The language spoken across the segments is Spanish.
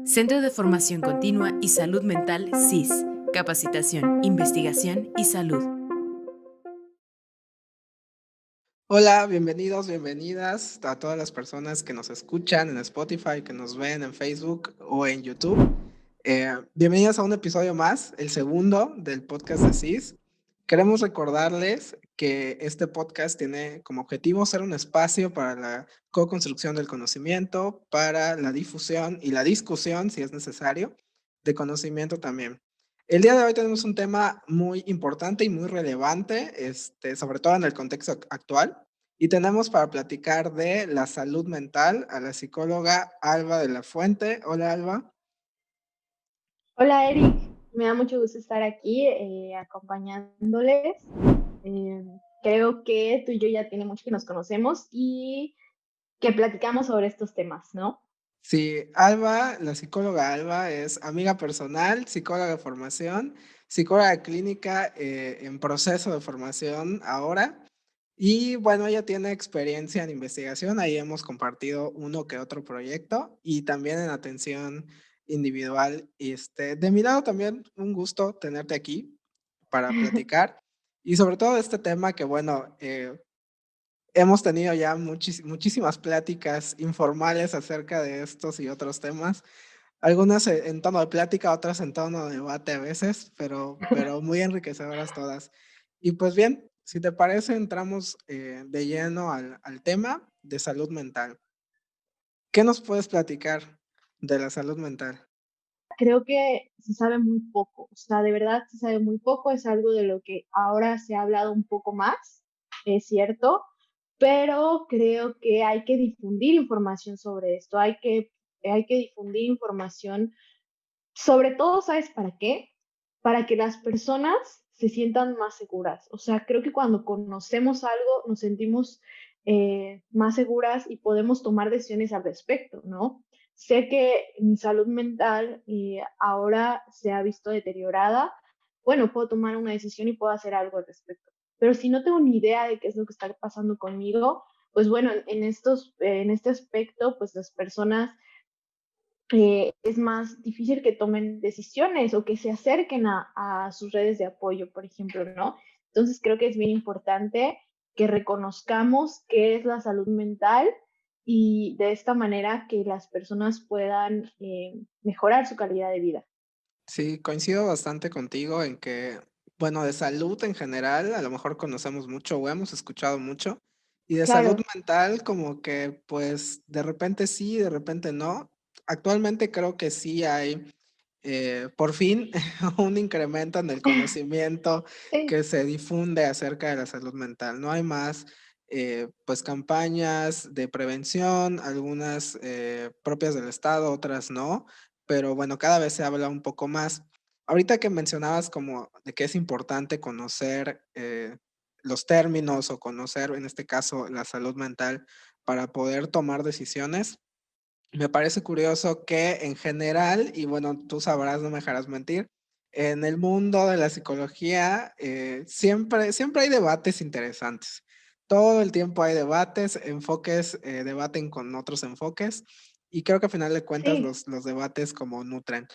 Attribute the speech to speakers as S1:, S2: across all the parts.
S1: Centro de Formación Continua y Salud Mental CIS. Capacitación, investigación y salud.
S2: Hola, bienvenidos, bienvenidas a todas las personas que nos escuchan en Spotify, que nos ven en Facebook o en YouTube. Bienvenidos a un episodio más, el segundo del podcast de CIS. Queremos recordarles que este podcast tiene como objetivo ser un espacio para la co-construcción del conocimiento, para la difusión y la discusión, si es necesario, de conocimiento también. El día de hoy tenemos un tema muy importante y muy relevante, sobre todo en el contexto actual, y tenemos para platicar de la salud mental a la psicóloga Alba de la Fuente. Hola, Alba.
S3: Hola Eric, me da mucho gusto estar aquí acompañándoles. Creo que tú y yo ya tiene mucho que nos conocemos y que platicamos sobre estos temas, ¿no?
S2: Sí, Alba, la psicóloga Alba es amiga personal, psicóloga de formación, psicóloga clínica en proceso de formación ahora. Y bueno, ella tiene experiencia en investigación, ahí hemos compartido uno que otro proyecto y también en atención individual. De mi lado también un gusto tenerte aquí para platicar y sobre todo de este tema que bueno, hemos tenido ya muchísimas pláticas informales acerca de estos y otros temas, algunas en tono de plática, otras en tono de debate a veces, pero muy enriquecedoras todas. Y pues bien, si te parece, entramos de lleno al tema de salud mental. ¿Qué nos puedes platicar de la salud mental?
S3: Creo que se sabe muy poco, o sea, de verdad se sabe muy poco, es algo de lo que ahora se ha hablado un poco más, es cierto, pero creo que hay que difundir información sobre esto, hay que difundir información. Sobre todo, ¿sabes para qué? Para que las personas se sientan más seguras. O sea, creo que cuando conocemos algo nos sentimos más seguras y podemos tomar decisiones al respecto, ¿no? Sé que mi salud mental ahora se ha visto deteriorada. Bueno, puedo tomar una decisión y puedo hacer algo al respecto. Pero si no tengo ni idea de qué es lo que está pasando conmigo, pues bueno, en este aspecto, pues las personas es más difícil que tomen decisiones o que se acerquen a sus redes de apoyo, por ejemplo, ¿no? Entonces creo que es bien importante que reconozcamos qué es la salud mental y de esta manera que las personas puedan mejorar su calidad de vida.
S2: Sí, coincido bastante contigo en que, bueno, de salud en general, a lo mejor conocemos mucho o hemos escuchado mucho, y de salud
S3: Claro,
S2: mental como que, pues, de repente sí, de repente no. Actualmente creo que sí hay, por fin, un incremento en el conocimiento
S3: sí,
S2: que se difunde acerca de la salud mental. No hay más, pues, campañas de prevención, algunas propias del Estado, otras no, pero bueno, cada vez se habla un poco más. Ahorita que mencionabas como de que es importante conocer los términos o conocer, en este caso, la salud mental para poder tomar decisiones, me parece curioso que en general, y bueno, tú sabrás, no me dejarás mentir, en el mundo de la psicología siempre hay debates interesantes. Todo el tiempo hay debates, enfoques debaten con otros enfoques y creo que a final de cuentas
S3: sí,
S2: los debates como nutren.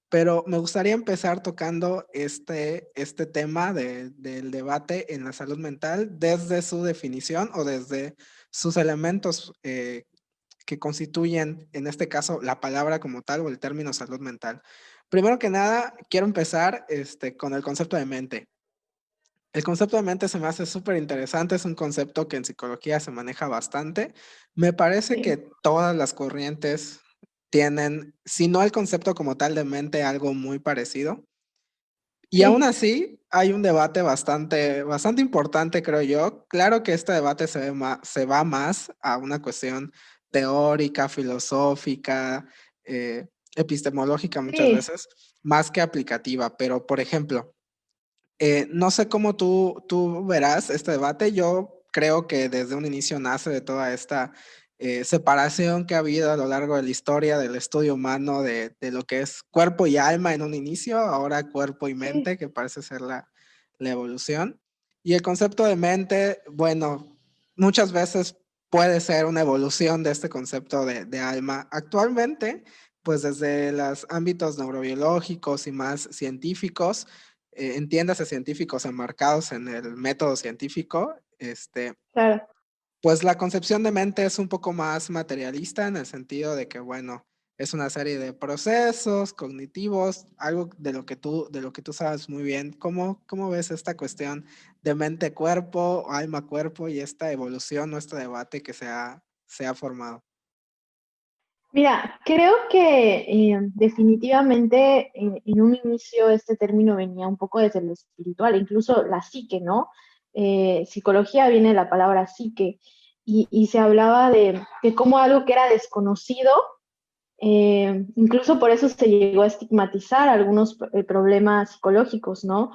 S2: Pero me gustaría empezar tocando este tema del debate en la salud mental desde su definición o desde sus elementos que constituyen, en este caso, la palabra como tal o el término salud mental. Primero que nada, quiero empezar con el concepto de mente. El concepto de mente se me hace súper interesante, es un concepto que en psicología se maneja bastante. Me parece que
S3: sí,
S2: todas las corrientes tienen, si no el concepto como tal de mente, algo muy parecido. Y aún
S3: sí,
S2: así, hay un debate bastante importante, creo yo. Claro que este debate se va más a una cuestión teórica, filosófica, epistemológica muchas
S3: sí.
S2: veces, más que aplicativa. Pero, por ejemplo, no sé cómo tú verás este debate. Yo creo que desde un inicio nace de toda esta separación que ha habido a lo largo de la historia del estudio humano de lo que es cuerpo y alma en un inicio, ahora cuerpo y
S3: Sí,
S2: mente, que parece ser la evolución. Y el concepto de mente, bueno, muchas veces puede ser una evolución de este concepto de alma. Actualmente, pues desde los ámbitos neurobiológicos y más científicos, entiéndase científicos enmarcados en el método científico,
S3: Claro.
S2: pues la concepción de mente es un poco más materialista en el sentido de que, bueno, es una serie de procesos cognitivos, algo de lo que tú sabes muy bien. ¿Cómo ves esta cuestión de mente-cuerpo, alma-cuerpo y esta evolución o este debate que se ha formado?
S3: Mira, creo que definitivamente en un inicio este término venía un poco desde lo espiritual, incluso la psique, ¿no? Psicología viene de la palabra psique y se hablaba de cómo algo que era desconocido, incluso por eso se llegó a estigmatizar algunos problemas psicológicos, ¿no?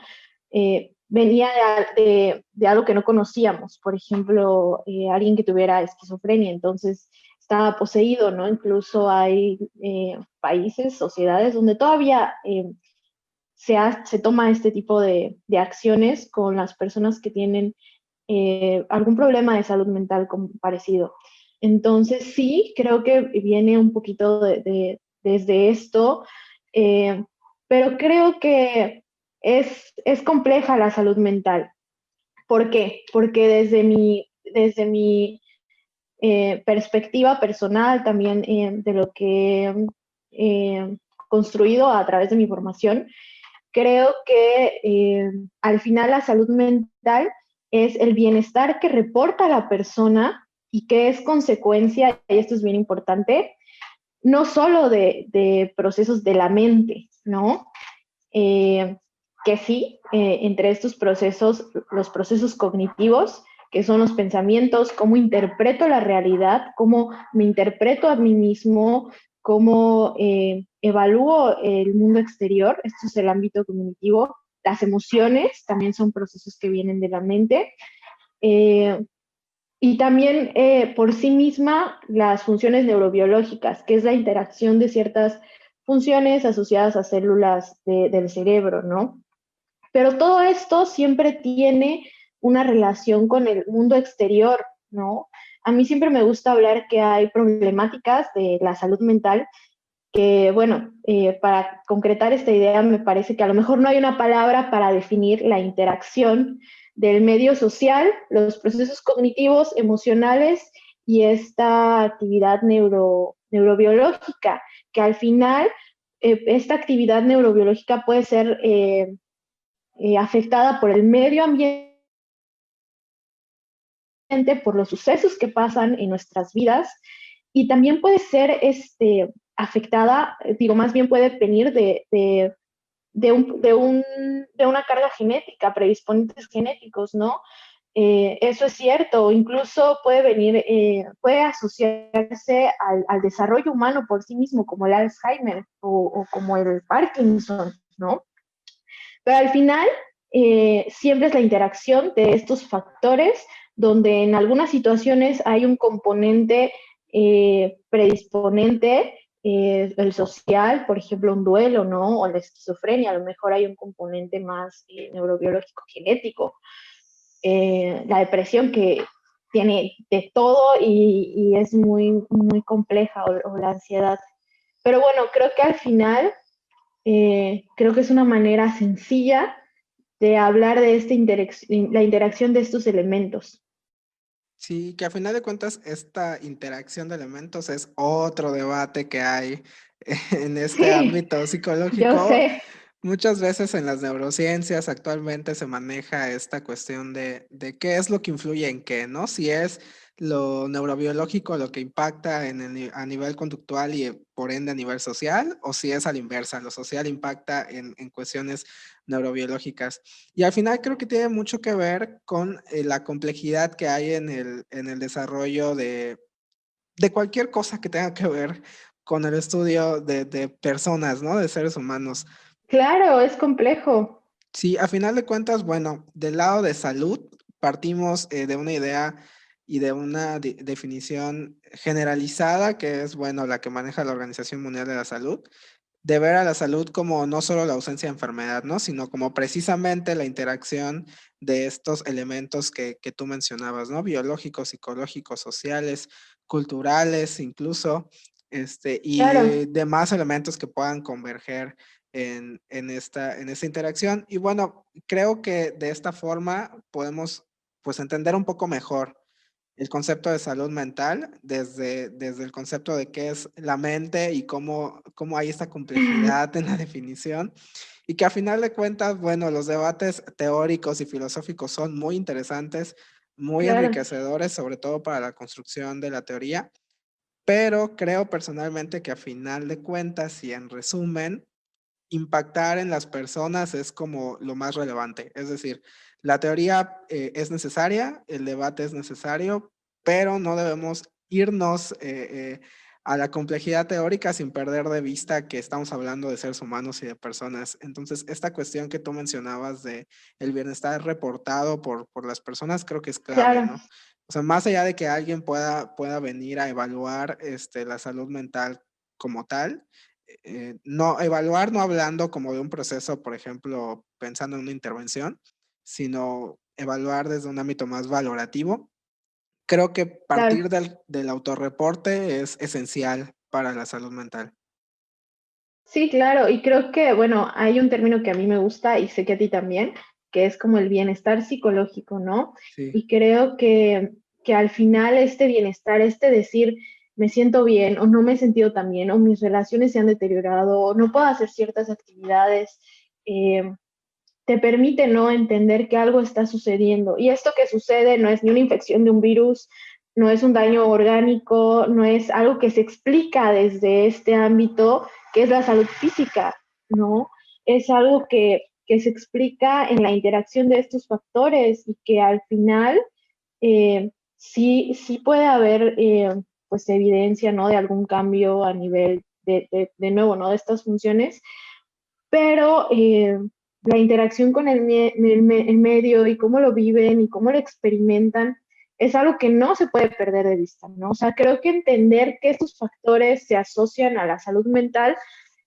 S3: Venía de algo que no conocíamos, por ejemplo, alguien que tuviera esquizofrenia, entonces estaba poseído, ¿no? Incluso hay países, sociedades donde todavía se toma este tipo de acciones con las personas que tienen algún problema de salud mental parecido. Entonces sí, creo que viene un poquito desde esto, eh, pero creo que es compleja la salud mental. ¿Por qué? Porque desde mi perspectiva personal, también de lo que he construido a través de mi formación, creo que al final la salud mental es el bienestar que reporta la persona y que es consecuencia, y esto es bien importante, no solo de procesos de la mente, ¿no? Eh, que sí, entre estos procesos, los procesos cognitivos, que son los pensamientos, cómo interpreto la realidad, cómo me interpreto a mí mismo, cómo evalúo el mundo exterior, esto es el ámbito cognitivo, las emociones también son procesos que vienen de la mente, eh, y también por sí misma las funciones neurobiológicas, que es la interacción de ciertas funciones asociadas a células del cerebro, ¿no? Pero todo esto siempre tiene una relación con el mundo exterior, ¿no? A mí siempre me gusta hablar que hay problemáticas de la salud mental que, bueno, para concretar esta idea me parece que a lo mejor no hay una palabra para definir la interacción del medio social, los procesos cognitivos, emocionales y esta actividad neurobiológica, que al final esta actividad neurobiológica puede ser afectada por el medio ambiente, por los sucesos que pasan en nuestras vidas y también puede ser afectada, digo, más bien puede venir de una carga genética, predisponentes genéticos, ¿no? Eso es cierto, incluso puede venir, puede asociarse al desarrollo humano por sí mismo, como el Alzheimer o como el Parkinson, ¿no? Pero al final, siempre es la interacción de estos factores donde en algunas situaciones hay un componente predisponente, el social, por ejemplo, un duelo, ¿no? O la esquizofrenia, a lo mejor hay un componente más neurobiológico, genético. La depresión que tiene de todo y es muy, muy compleja, o la ansiedad. Pero bueno, creo que al final creo que es una manera sencilla de hablar de la interacción de estos elementos.
S2: Sí, que a final de cuentas esta interacción de elementos es otro debate que hay en este
S3: Sí,
S2: ámbito
S3: yo
S2: psicológico.
S3: sé.
S2: Muchas veces en las neurociencias actualmente se maneja esta cuestión de qué es lo que influye en qué, ¿no? Si es lo neurobiológico lo que impacta a nivel conductual y por ende a nivel social, o si es a la inversa, lo social impacta en cuestiones neurobiológicas. Y al final creo que tiene mucho que ver con la complejidad que hay en el desarrollo de cualquier cosa que tenga que ver con el estudio de personas, ¿no? De seres humanos.
S3: Claro, es complejo.
S2: Sí, a final de cuentas, bueno, del lado de salud, partimos de una idea y de una definición generalizada, que es, bueno, la que maneja la Organización Mundial de la Salud, de ver a la salud como no solo la ausencia de enfermedad, ¿no? Sino como precisamente la interacción de estos elementos que tú mencionabas, ¿no? Biológicos, psicológicos, sociales, culturales, incluso.
S3: Claro,
S2: y demás elementos que puedan converger en esta interacción. Y bueno, creo que de esta forma podemos pues entender un poco mejor el concepto de salud mental desde el concepto de qué es la mente y cómo hay esta complejidad en la definición. Y que a final de cuentas, bueno, los debates teóricos y filosóficos son muy interesantes, muy
S3: claro,
S2: enriquecedores, sobre todo para la construcción de la teoría, pero creo personalmente que a final de cuentas y en resumen, impactar en las personas es como lo más relevante. Es decir, la teoría es necesaria, el debate es necesario, pero no debemos irnos a la complejidad teórica sin perder de vista que estamos hablando de seres humanos y de personas. Entonces, esta cuestión que tú mencionabas de el bienestar reportado por las personas, creo que es clave,
S3: claro.
S2: ¿no? O sea, más allá de que alguien pueda venir a evaluar la salud mental como tal, no evaluar, no hablando como de un proceso, por ejemplo, pensando en una intervención, sino evaluar desde un ámbito más valorativo. Creo que
S3: Claro.
S2: partir del autorreporte es esencial para la salud mental.
S3: Sí, claro, y creo que, bueno, hay un término que a mí me gusta y sé que a ti también, que es como el bienestar psicológico, ¿no?
S2: Sí,
S3: Y creo que al final este bienestar, este decir, me siento bien o no me he sentido tan bien o mis relaciones se han deteriorado o no puedo hacer ciertas actividades, eh, te permite, ¿no? Entender que algo está sucediendo. Y esto que sucede no es ni una infección de un virus, no es un daño orgánico, no es algo que se explica desde este ámbito, que es la salud física, ¿no? Es algo que se explica en la interacción de estos factores y que al final sí puede haber pues evidencia, ¿no? De algún cambio a nivel de nuevo, ¿no? De estas funciones, pero la interacción con el medio y cómo lo viven y cómo lo experimentan es algo que no se puede perder de vista, ¿no? O sea, creo que entender que estos factores se asocian a la salud mental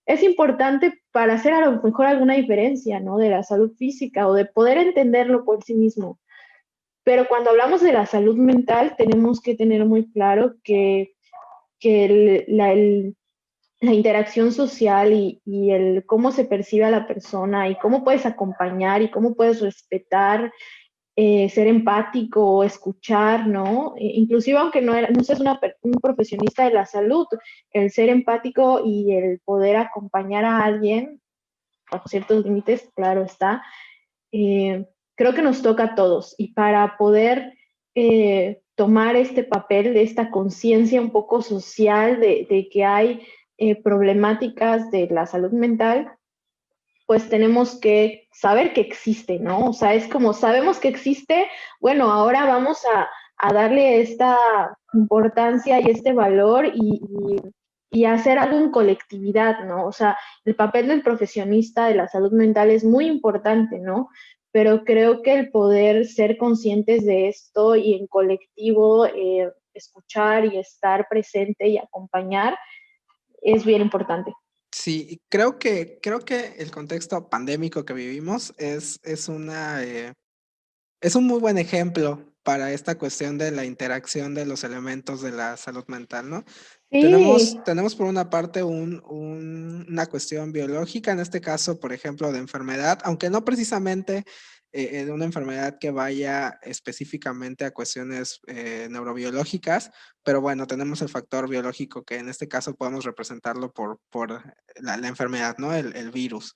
S3: es importante para hacer a lo mejor alguna diferencia, ¿no? De la salud física o de poder entenderlo por sí mismo. Pero cuando hablamos de la salud mental, tenemos que tener muy claro que la interacción social y el cómo se percibe a la persona y cómo puedes acompañar y cómo puedes respetar, ser empático, escuchar, ¿no? Inclusive aunque no seas un profesionista de la salud, el ser empático y el poder acompañar a alguien bajo ciertos límites, claro está, creo que nos toca a todos y para poder tomar este papel de esta conciencia un poco social de que hay problemáticas de la salud mental, pues tenemos que saber que existe, ¿no? O sea, es como sabemos que existe, bueno, ahora vamos a darle esta importancia y este valor y hacer algo en colectividad, ¿no? O sea, el papel del profesionista de la salud mental es muy importante, ¿no? Pero creo que el poder ser conscientes de esto y en colectivo escuchar y estar presente y acompañar es bien importante.
S2: sí, y creo que el contexto pandémico que vivimos es un muy buen ejemplo para esta cuestión de la interacción de los elementos de la salud mental, ¿no?
S3: Sí,
S2: Tenemos por una parte una cuestión biológica, en este caso, por ejemplo, de enfermedad, aunque no precisamente de una enfermedad que vaya específicamente a cuestiones neurobiológicas, pero bueno, tenemos el factor biológico que en este caso podemos representarlo por la enfermedad, ¿no? El virus.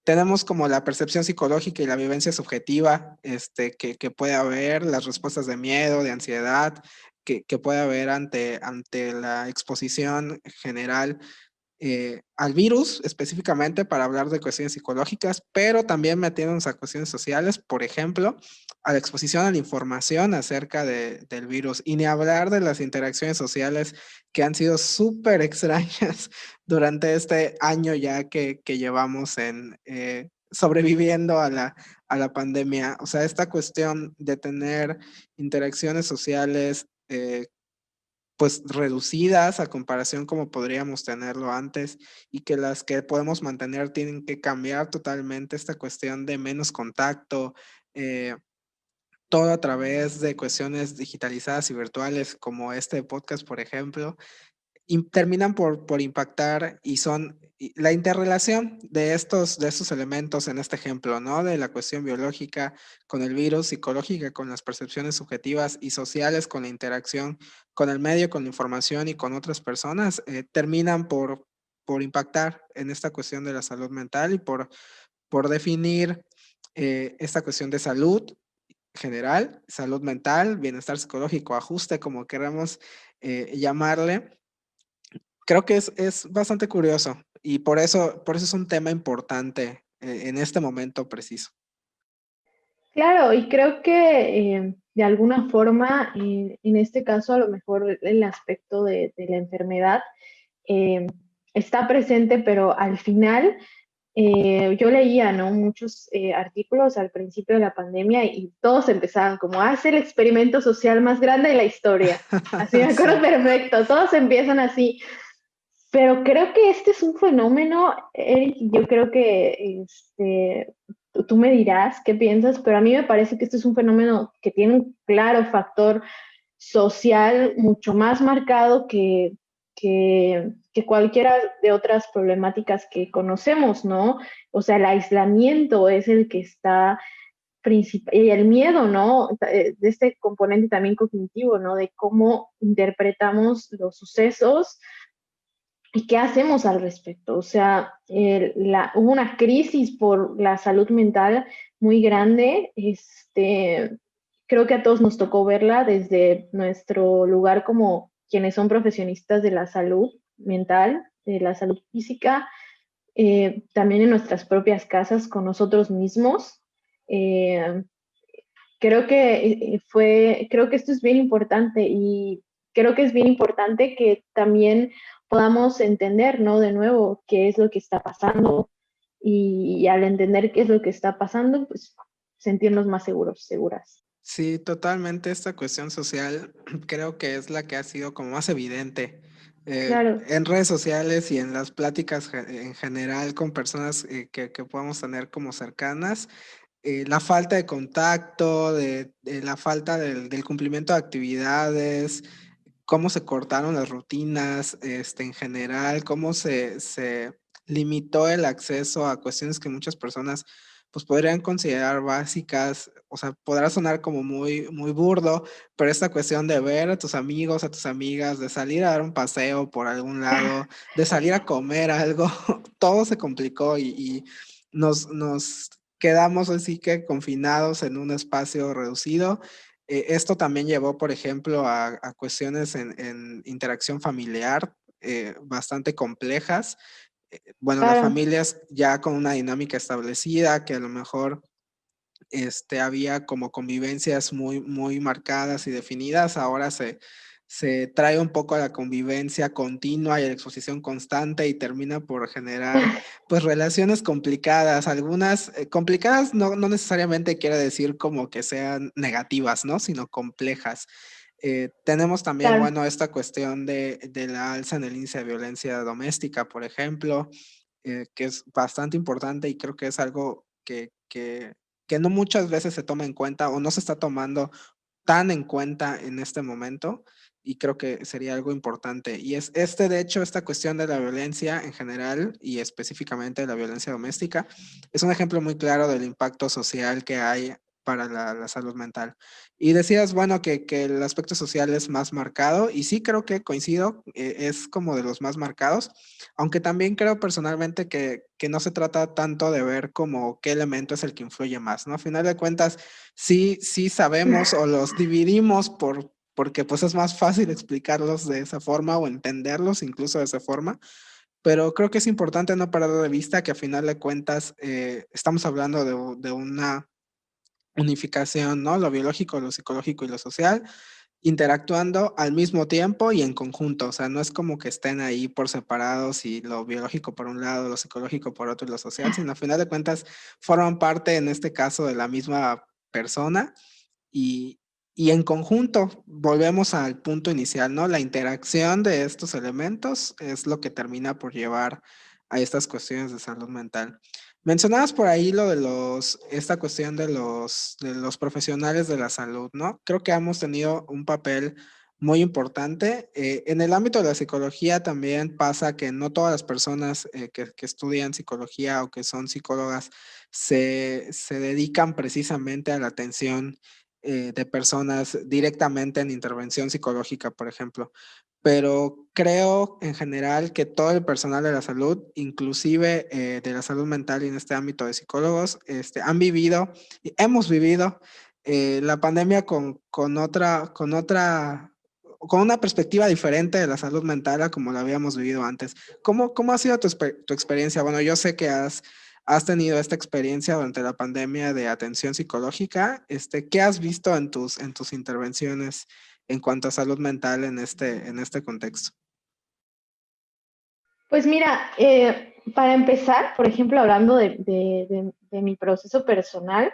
S2: Tenemos como la percepción psicológica y la vivencia subjetiva, que puede haber, las respuestas de miedo, de ansiedad, que puede haber ante la exposición general al virus, específicamente para hablar de cuestiones psicológicas, pero también metiéndonos a cuestiones sociales, por ejemplo, a la exposición a la información acerca del virus, y ni hablar de las interacciones sociales que han sido súper extrañas durante este año ya que llevamos sobreviviendo a la pandemia. O sea, esta cuestión de tener interacciones sociales pues reducidas a comparación como podríamos tenerlo antes, y que las que podemos mantener tienen que cambiar totalmente esta cuestión de menos contacto, eh, todo a través de cuestiones digitalizadas y virtuales como este podcast, por ejemplo. terminan por impactar y son la interrelación de estos elementos en este ejemplo, ¿no? De la cuestión biológica con el virus, psicológica con las percepciones subjetivas y sociales con la interacción con el medio, con la información y con otras personas, terminan por impactar en esta cuestión de la salud mental y por definir esta cuestión de salud general, salud mental, bienestar psicológico, ajuste, como queramos llamarle. Creo que es bastante curioso y por eso es un tema importante en este momento preciso.
S3: Claro, y creo que de alguna forma, en este caso, a lo mejor el aspecto de la enfermedad eh, está presente, pero al final yo leía, ¿no? Muchos artículos al principio de la pandemia y todos empezaban como, hace el experimento social más grande de la historia. Así me acuerdo
S2: Sí,
S3: perfecto, todos empiezan así. Pero creo que este es un fenómeno, Eric, yo creo que tú me dirás qué piensas, pero a mí me parece que este es un fenómeno que tiene un claro factor social mucho más marcado que cualquiera de otras problemáticas que conocemos, ¿no? O sea, el aislamiento es el que está principal, y el miedo, ¿no? De este componente también cognitivo, ¿no? De cómo interpretamos los sucesos y qué hacemos al respecto. O sea, hubo una crisis por la salud mental muy grande, creo que a todos nos tocó verla desde nuestro lugar como quienes son profesionistas de la salud mental, de la salud física, también en nuestras propias casas con nosotros mismos. Eh, creo que esto es bien importante y creo que es bien importante que también podamos entender, ¿no? De nuevo, qué es lo que está pasando y al entender qué es lo que está pasando, pues sentirnos más seguros, seguras.
S2: sí, totalmente esta cuestión social creo que es la que ha sido como más evidente
S3: Claro,
S2: en redes sociales y en las pláticas en general con personas que podamos tener como cercanas. La falta de contacto, de la falta del cumplimiento de actividades, cómo se cortaron las rutinas, en general, cómo se limitó el acceso a cuestiones que muchas personas pues podrían considerar básicas, o sea, podrá sonar como muy, muy burdo, pero esta cuestión de ver a tus amigos, a tus amigas, de salir a dar un paseo por algún lado, de salir a comer algo, todo se complicó y nos quedamos así que confinados en un espacio reducido. Esto también llevó, por ejemplo, a cuestiones en interacción familiar bastante complejas. Bueno, las
S3: claro.
S2: familias ya con una dinámica establecida, que a lo mejor había como convivencias muy, muy marcadas y definidas, ahora se trae un poco a la convivencia continua y a la exposición constante y termina por generar pues relaciones complicadas. Algunas complicadas no necesariamente quiere decir como que sean negativas, ¿no? Sino complejas. Tenemos también,
S3: Claro,
S2: bueno, esta cuestión de la alza en el índice de violencia doméstica, por ejemplo, que es bastante importante y creo que es algo que no muchas veces se toma en cuenta o no se está tomando tan en cuenta en este momento y creo que sería algo importante. Y es de hecho, esta cuestión de la violencia en general y específicamente de la violencia doméstica, es un ejemplo muy claro del impacto social que hay para la salud mental. Y decías, bueno, que el aspecto social es más marcado y sí creo que coincido, es como de los más marcados, aunque también creo personalmente que no se trata tanto de ver como qué elemento es el que influye más, ¿no? A final de cuentas, sí sabemos o los dividimos porque pues es más fácil explicarlos de esa forma o entenderlos incluso de esa forma, pero creo que es importante no perder de vista que a final de cuentas estamos hablando de una unificación, ¿no? Lo biológico, lo psicológico y lo social interactuando al mismo tiempo y en conjunto, o sea, no es como que estén ahí por separados y lo biológico por un lado, lo psicológico por otro y lo social, sino a final de cuentas forman parte en este caso de la misma persona y, y en conjunto volvemos al punto inicial, ¿no? La interacción de estos elementos es lo que termina por llevar a estas cuestiones de salud mental. Mencionabas por ahí lo de esta cuestión de los profesionales de la salud, ¿no? Creo que hemos tenido un papel muy importante. En el ámbito de la psicología también pasa que no todas las personas que estudian psicología o que son psicólogas se dedican precisamente a la atención de personas directamente en intervención psicológica, por ejemplo. Pero creo en general que todo el personal de la salud, inclusive de la salud mental y en este ámbito de psicólogos, han vivido y hemos vivido la pandemia con una perspectiva diferente de la salud mental a como la habíamos vivido antes. ¿Cómo ha sido tu experiencia? Bueno, yo sé que has tenido esta experiencia durante la pandemia de atención psicológica. ¿Qué has visto en tus intervenciones en cuanto a salud mental en este contexto?
S3: Pues mira, para empezar, por ejemplo, hablando de mi proceso personal,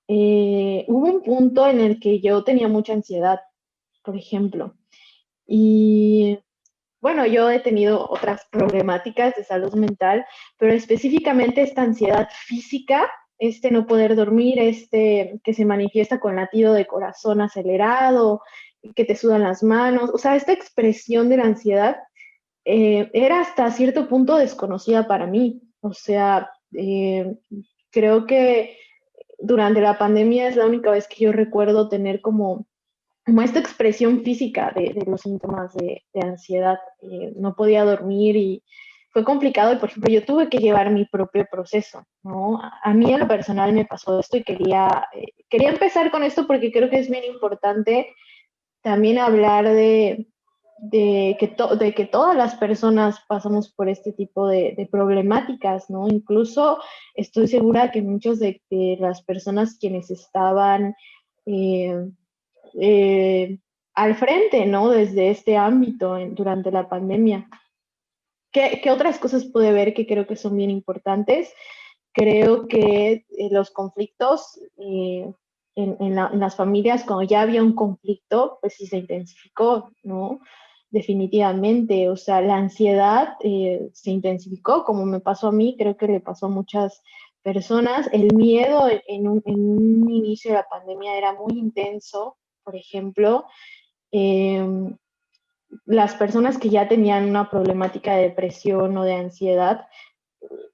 S3: hubo un punto en el que yo tenía mucha ansiedad, por ejemplo, y bueno, yo he tenido otras problemáticas de salud mental, pero específicamente esta ansiedad física, este no poder dormir, este que se manifiesta con latido de corazón acelerado, que te sudan las manos, o sea, esta expresión de la ansiedad era hasta cierto punto desconocida para mí. O sea, creo que durante la pandemia es la única vez que yo recuerdo tener como esta expresión física de los síntomas de ansiedad. No podía dormir y fue complicado y, por ejemplo, yo tuve que llevar mi propio proceso, ¿no? A mí en lo personal me pasó esto y quería empezar con esto porque creo que es bien importante también hablar de que todas las personas pasamos por este tipo de problemáticas, ¿no? Incluso estoy segura que muchas de las personas quienes estaban eh, eh, al frente, ¿no? Desde este ámbito durante la pandemia. ¿Qué otras cosas pude ver que creo que son bien importantes? Creo que los conflictos en las familias, cuando ya había un conflicto, pues sí se intensificó, ¿no? Definitivamente, o sea, la ansiedad se intensificó, como me pasó a mí, creo que le pasó a muchas personas. El miedo en un inicio de la pandemia era muy intenso, por ejemplo. Eh, las personas que ya tenían una problemática de depresión o de ansiedad,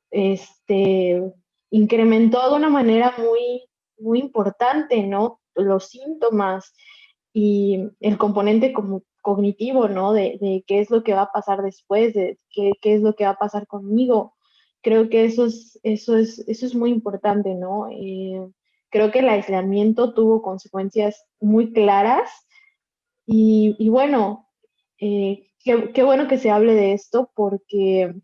S3: este, incrementó de una manera muy importante, ¿no? Los síntomas y el componente como cognitivo, ¿no? De qué es lo que va a pasar después, de qué es lo que va a pasar conmigo. Creo que eso es muy importante, ¿no? Creo que el aislamiento tuvo consecuencias muy claras y bueno, qué bueno que se hable de esto porque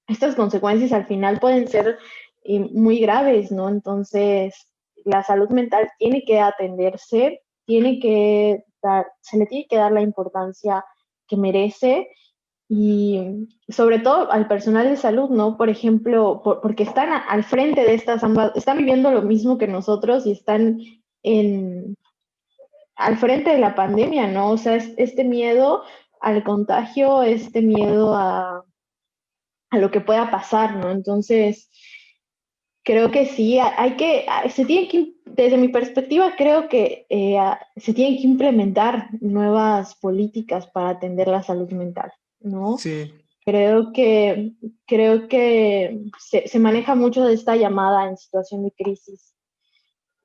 S3: estas consecuencias al final pueden ser muy graves, ¿no? Entonces, la salud mental tiene que atenderse, se le tiene que dar la importancia que merece y sobre todo al personal de salud, ¿no? Por ejemplo, porque están al frente de estas ambas, están viviendo lo mismo que nosotros y están al frente de la pandemia, ¿no? O sea, este miedo al contagio, este miedo a lo que pueda pasar, ¿no? Entonces, creo que sí, desde mi perspectiva, creo que se tienen que implementar nuevas políticas para atender la salud mental, ¿no?
S2: Sí,
S3: Creo que, creo que se maneja mucho de esta llamada en situación de crisis.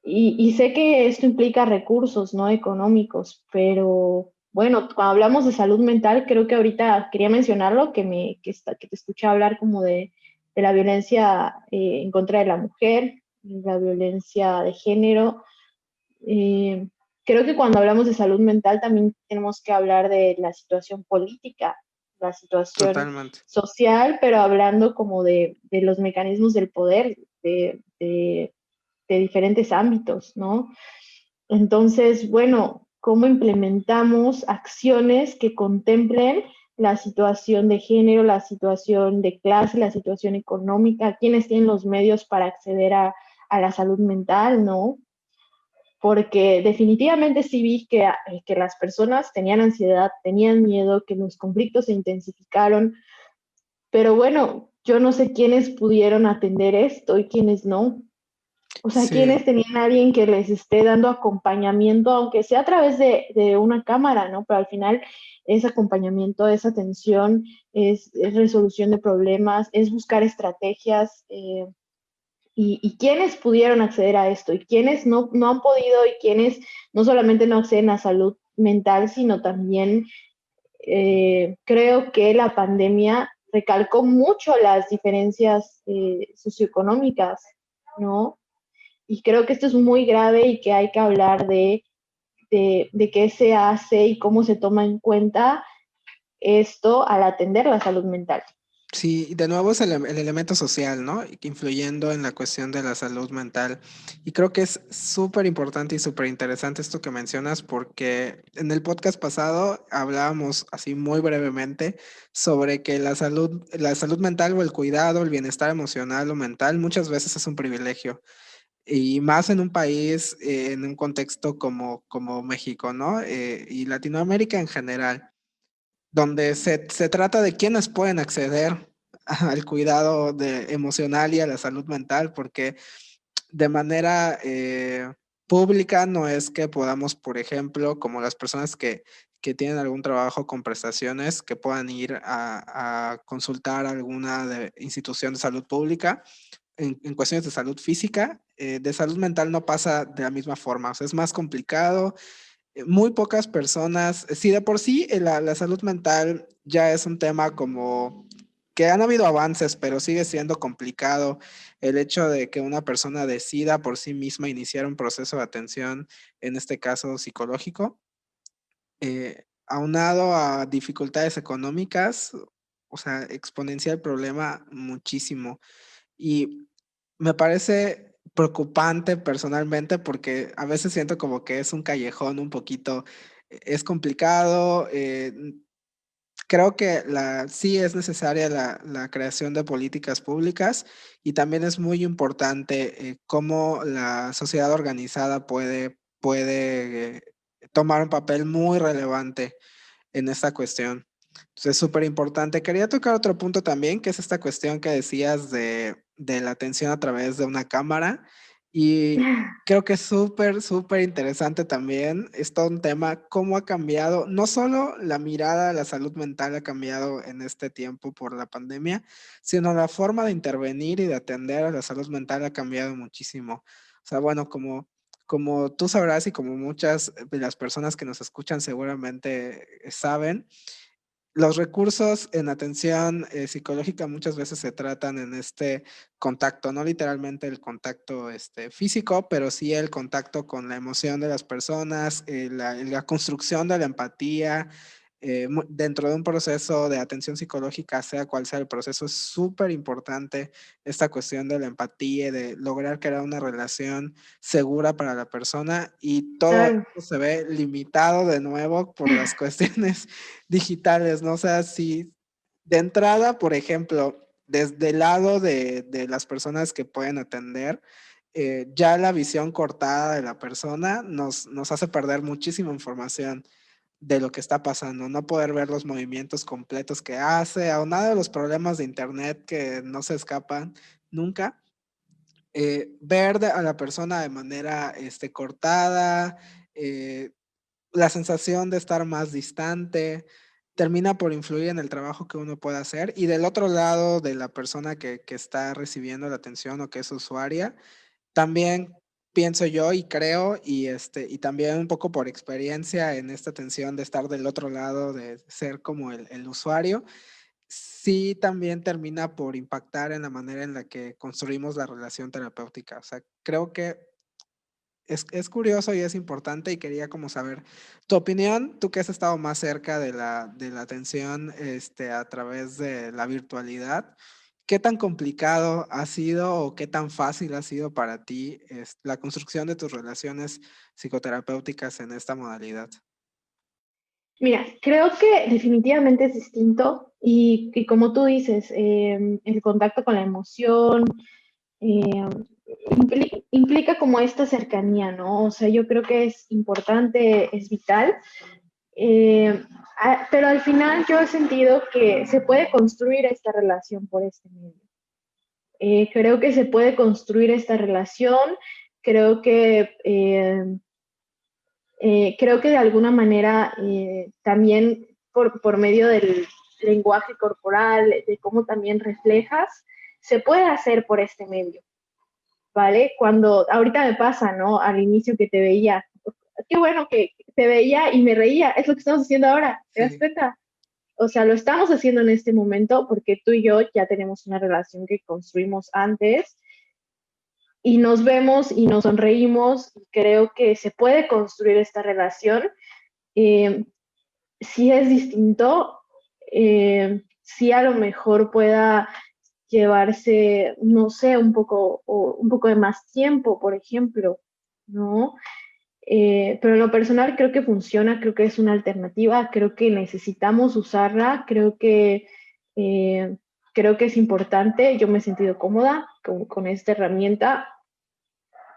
S3: Y sé que esto implica recursos, ¿no? Económicos, pero bueno, cuando hablamos de salud mental, creo que ahorita quería mencionarlo, que te escuché hablar como de la violencia en contra de la mujer, la violencia de género. Eh, Creo que cuando hablamos de salud mental también tenemos que hablar de la situación política, la situación
S2: totalmente.
S3: social, pero hablando como de los mecanismos del poder, de diferentes ámbitos, ¿no? Entonces, bueno, ¿cómo implementamos acciones que contemplen la situación de género, la situación de clase, la situación económica, quiénes tienen los medios para acceder a la salud mental, ¿no? Porque definitivamente sí vi que las personas tenían ansiedad, tenían miedo, que los conflictos se intensificaron, pero bueno, yo no sé quiénes pudieron atender esto y quiénes no. O sea,
S2: Sí,
S3: quienes tenían a alguien que les esté dando acompañamiento, aunque sea a través de una cámara, ¿no? Pero al final es acompañamiento, es atención, es resolución de problemas, es buscar estrategias. Y quiénes pudieron acceder a esto y quiénes no han podido y quiénes no solamente no acceden a salud mental, sino también creo que la pandemia recalcó mucho las diferencias socioeconómicas, ¿no? Y creo que esto es muy grave y que hay que hablar de qué se hace y cómo se toma en cuenta esto al atender la salud mental.
S2: sí, y de nuevo es el elemento social, ¿no? Influyendo en la cuestión de la salud mental. Y creo que es súper importante y súper interesante esto que mencionas porque en el podcast pasado hablábamos así muy brevemente sobre que la salud mental o el cuidado, el bienestar emocional o mental muchas veces es un privilegio. Y más en un país, en un contexto como México, ¿no? Y Latinoamérica en general, donde se trata de quienes pueden acceder al cuidado emocional y a la salud mental, porque de manera pública no es que podamos, por ejemplo, como las personas que tienen algún trabajo con prestaciones, que puedan ir a consultar alguna institución de salud pública en cuestiones de salud física. De salud mental no pasa de la misma forma, o sea, es más complicado. Muy pocas personas, si de por sí la salud mental ya es un tema como que han habido avances, pero sigue siendo complicado el hecho de que una persona decida por sí misma iniciar un proceso de atención, en este caso psicológico, aunado a dificultades económicas, o sea, exponencia el problema muchísimo. Y me parece preocupante personalmente porque a veces siento como que es un callejón un poquito, es complicado. Creo que sí es necesaria la creación de políticas públicas y también es muy importante cómo la sociedad organizada puede tomar un papel muy relevante en esta cuestión. Entonces, es súper importante. Quería tocar otro punto también, que es esta cuestión que decías de la atención a través de una cámara. Y creo que es súper, súper interesante también. Es todo un tema, cómo ha cambiado, no solo la mirada a la salud mental ha cambiado en este tiempo por la pandemia, sino la forma de intervenir y de atender a la salud mental ha cambiado muchísimo. O sea, bueno, como tú sabrás y como muchas de las personas que nos escuchan seguramente saben, los recursos en atención psicológica muchas veces se tratan en este contacto, no literalmente el contacto físico, pero sí el contacto con la emoción de las personas, la construcción de la empatía. Dentro de un proceso de atención psicológica, sea cual sea el proceso, es súper importante esta cuestión de la empatía, de lograr crear una relación segura para la persona y todo
S3: Claro.
S2: esto se ve limitado de nuevo por las cuestiones digitales, ¿no? O sea, si de entrada, por ejemplo, desde el lado de las personas que pueden atender, ya la visión cortada de la persona nos hace perder muchísima información de lo que está pasando, no poder ver los movimientos completos que hace, aunado a los problemas de internet que no se escapan nunca. Ver a la persona de manera cortada, eh, la sensación de estar más distante, termina por influir en el trabajo que uno puede hacer. Y del otro lado de la persona que está recibiendo la atención o que es usuaria, también pienso yo y creo, y también un poco por experiencia en esta atención de estar del otro lado, de ser como el usuario, sí también termina por impactar en la manera en la que construimos la relación terapéutica. O sea, creo que es curioso y es importante y quería como saber tu opinión, tú que has estado más cerca de la atención a través de la virtualidad, ¿qué tan complicado ha sido o qué tan fácil ha sido para ti la construcción de tus relaciones psicoterapéuticas en esta modalidad?
S3: Mira, creo que definitivamente es distinto y como tú dices, el contacto con la emoción eh, implica como esta cercanía, ¿no? O sea, yo creo que es importante, es vital, pero al final yo he sentido que se puede construir esta relación por este medio. Creo que se puede construir esta relación, creo que, creo que de alguna manera también por medio del lenguaje corporal, de cómo también reflejas, se puede hacer por este medio, ¿vale? Cuando ahorita me pasa, ¿no? Al inicio que te veía, qué bueno que te veía y me reía, es lo que estamos haciendo ahora, ¿te das
S2: Sí,
S3: cuenta? O sea, lo estamos haciendo en este momento porque tú y yo ya tenemos una relación que construimos antes y nos vemos y nos sonreímos. Creo que se puede construir esta relación. Eh, si es distinto, si a lo mejor pueda llevarse, no sé, un poco de más tiempo, por ejemplo, ¿no? Pero en lo personal creo que funciona, creo que es una alternativa, creo que necesitamos usarla, eh, creo que es importante, yo me he sentido cómoda con esta herramienta,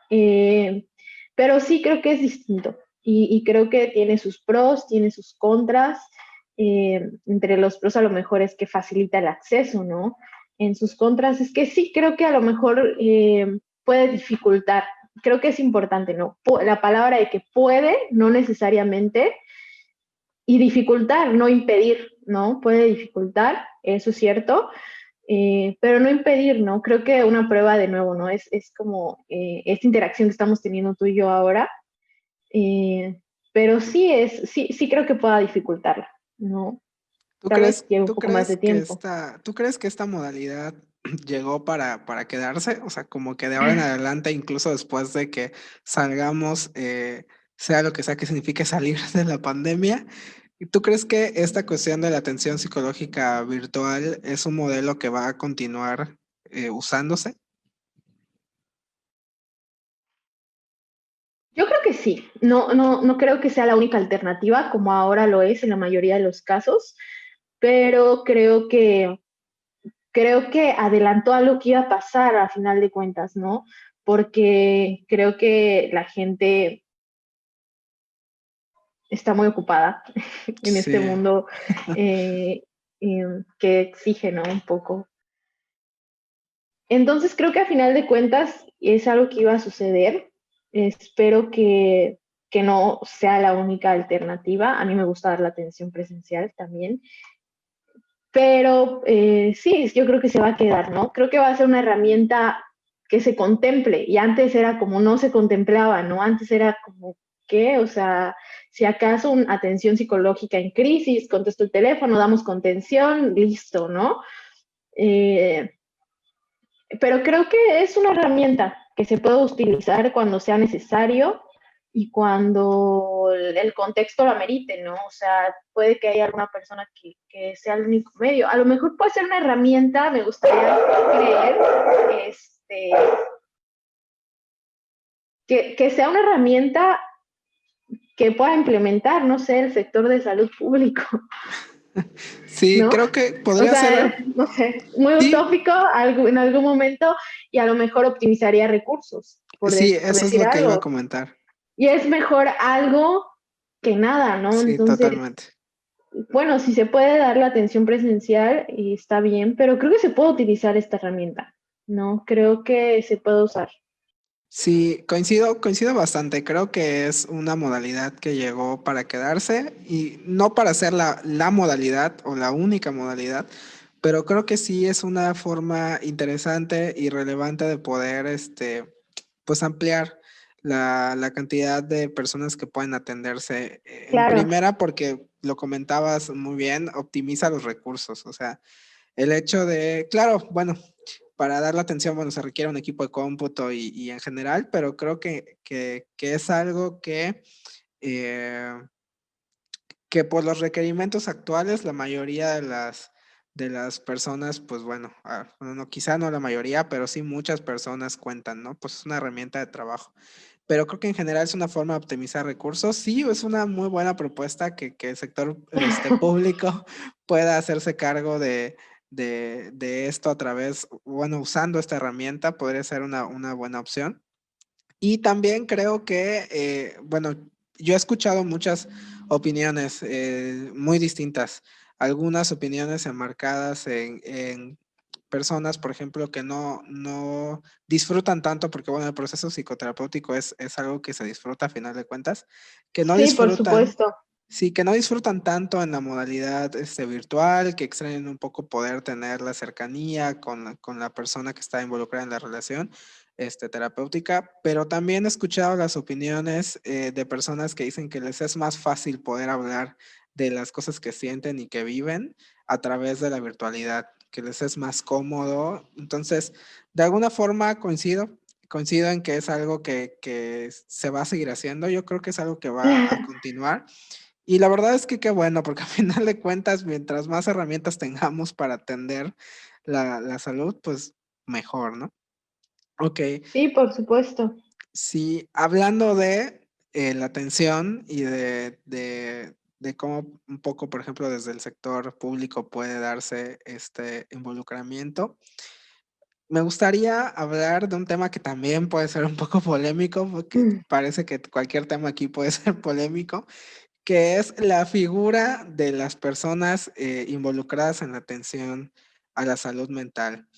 S3: eh, pero sí creo que es distinto y creo que tiene sus pros, tiene sus contras. Entre los pros a lo mejor es que facilita el acceso, ¿no? En sus contras es que sí creo que a lo mejor puede dificultar. Creo que es importante, ¿no? La palabra de que puede, no necesariamente, y dificultar, no impedir, ¿no? Puede dificultar, eso es cierto, pero no impedir, ¿no? Creo que una prueba de nuevo, ¿no? Es como esta interacción que estamos teniendo tú y yo ahora, eh, pero sí creo que pueda dificultarla, ¿no? Tal vez lleve un poco más de tiempo.
S2: tú crees que esta modalidad llegó para quedarse? O sea, como que de ahora en adelante, incluso después de que salgamos, sea lo que sea que signifique salir de la pandemia, ¿y tú crees que esta cuestión de la atención psicológica virtual es un modelo que va a continuar usándose?
S3: Yo creo que sí, no creo que sea la única alternativa como ahora lo es en la mayoría de los casos, pero creo que adelantó algo que iba a pasar a final de cuentas, ¿no? Porque creo que la gente está muy ocupada en este
S2: Sí,
S3: mundo eh, que exige, ¿no? Un poco. Entonces creo que a final de cuentas es algo que iba a suceder. Espero que no sea la única alternativa. A mí me gusta dar la atención presencial también. Pero sí, yo creo que se va a quedar, ¿no? Creo que va a ser una herramienta que se contemple y antes era como no se contemplaba, ¿no? Antes era como, ¿qué? O sea, si acaso una atención psicológica en crisis, contesto el teléfono, damos contención, listo, ¿no? Eh, pero creo que es una herramienta que se puede utilizar cuando sea necesario y cuando el contexto lo amerite, ¿no? O sea, puede que haya alguna persona que sea el único medio. A lo mejor puede ser una herramienta, me gustaría creer, este, que sea una herramienta que pueda implementar, no sé, el sector de salud público,
S2: sí,
S3: ¿no?
S2: creo que
S3: O
S2: podría
S3: sea,
S2: ser,
S3: no sé, muy
S2: sí,
S3: utópico en algún momento y a lo mejor optimizaría recursos,
S2: sí,
S3: por
S2: eso es
S3: decir
S2: lo que iba a
S3: algo.
S2: comentar.
S3: Y es mejor algo que nada, ¿no?
S2: Sí,
S3: Entonces,
S2: totalmente.
S3: bueno, si se puede dar la atención presencial, está bien, pero creo que se puede utilizar esta herramienta, ¿no? Creo que se puede usar.
S2: Sí, coincido bastante. Creo que es una modalidad que llegó para quedarse y no para ser la modalidad o la única modalidad, pero creo que sí es una forma interesante y relevante de poder, pues ampliar la cantidad de personas que pueden atenderse. En
S3: Claro,
S2: primera, porque lo comentabas muy bien, optimiza los recursos. O sea, el hecho de, claro, bueno, para dar la atención, bueno, se requiere un equipo de cómputo y en general, pero creo que es algo eh, que por los requerimientos actuales, la mayoría de las personas, pues bueno, bueno, no, quizá no la mayoría, pero sí muchas personas cuentan, ¿no? Pues es una herramienta de trabajo. Pero creo que en general es una forma de optimizar recursos. Sí, es una muy buena propuesta que el sector público pueda hacerse cargo de esto a través, bueno, usando esta herramienta podría ser una buena opción. Y también creo que, bueno, yo he escuchado muchas opiniones muy distintas, algunas opiniones enmarcadas personas, por ejemplo, que no disfrutan tanto, porque bueno, el proceso psicoterapéutico es algo que se disfruta a final de cuentas, que no
S3: Sí, por
S2: disfrutan,
S3: supuesto.
S2: sí, que no disfrutan tanto en la modalidad virtual, que extrañan un poco poder tener la cercanía con la persona que está involucrada en la relación terapéutica, pero también he escuchado las opiniones de personas que dicen que les es más fácil poder hablar de las cosas que sienten y que viven a través de la virtualidad, que les es más cómodo. Entonces, de alguna forma coincido en que es algo que se va a seguir haciendo. Yo creo que es algo que va a continuar. Y la verdad es que qué bueno, porque al final de cuentas, mientras más herramientas tengamos para atender la salud, pues mejor, ¿no? Ok,
S3: Sí, por supuesto.
S2: sí, hablando de la atención y de cómo un poco, por ejemplo, desde el sector público puede darse este involucramiento, me gustaría hablar de un tema que también puede ser un poco polémico, porque
S3: Mm.
S2: parece que cualquier tema aquí puede ser polémico, que es la figura de las personas involucradas en la atención a la salud mental.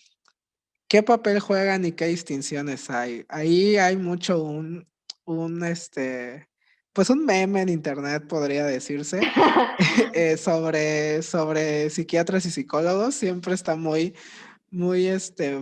S2: ¿Qué papel juegan y qué distinciones hay? Ahí hay mucho pues un meme en internet, podría decirse, sobre psiquiatras y psicólogos. Siempre está muy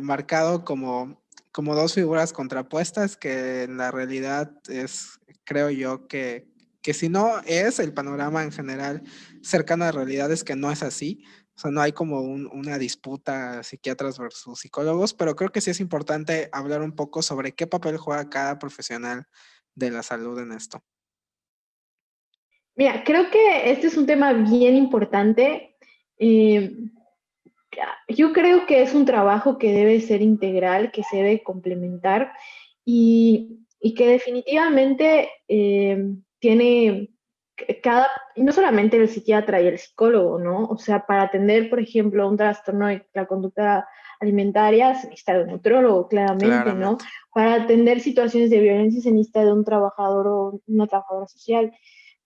S2: marcado como dos figuras contrapuestas, que en la realidad es, creo yo, que si no es el panorama en general cercano a la realidad, es que no es así. O sea, no hay como una disputa psiquiatras versus psicólogos, pero creo que sí es importante hablar un poco sobre qué papel juega cada profesional de la salud en esto.
S3: Mira, creo que este es un tema bien importante. Eh, yo creo que es un trabajo que debe ser integral, que se debe complementar y que definitivamente tiene cada, no solamente el psiquiatra y el psicólogo, ¿no? O sea, para atender, por ejemplo, un trastorno de la conducta alimentaria se necesita de un nutriólogo, claramente, ¿no?
S2: Claramente.
S3: Para atender situaciones de violencia se necesita de un trabajador o una trabajadora social.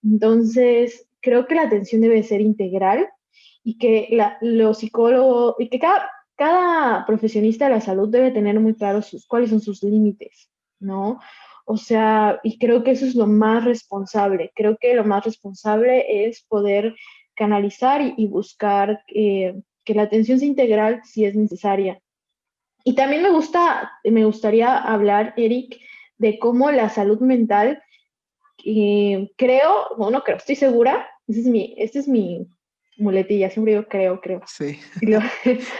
S3: Entonces, creo que la atención debe ser integral y que los psicólogos, y que cada profesionista de la salud debe tener muy claro cuáles son sus límites, ¿no? O sea, y creo que eso es lo más responsable. Creo que lo más responsable es poder canalizar y buscar que la atención sea integral si es necesaria. Y también me gustaría hablar, Eric, de cómo la salud mental, estoy segura, esta es mi muletilla, siempre digo creo.
S2: Sí,
S3: Y lo-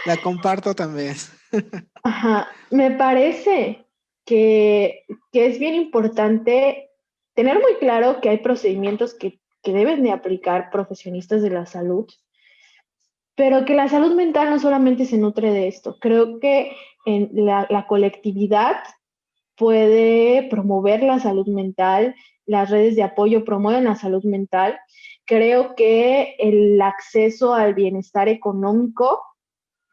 S2: la comparto también.
S3: Ajá, me parece que es bien importante tener muy claro que hay procedimientos que deben de aplicar profesionistas de la salud, pero que la salud mental no solamente se nutre de esto. Creo que en la colectividad puede promover la salud mental, las redes de apoyo promueven la salud mental. Creo que el acceso al bienestar económico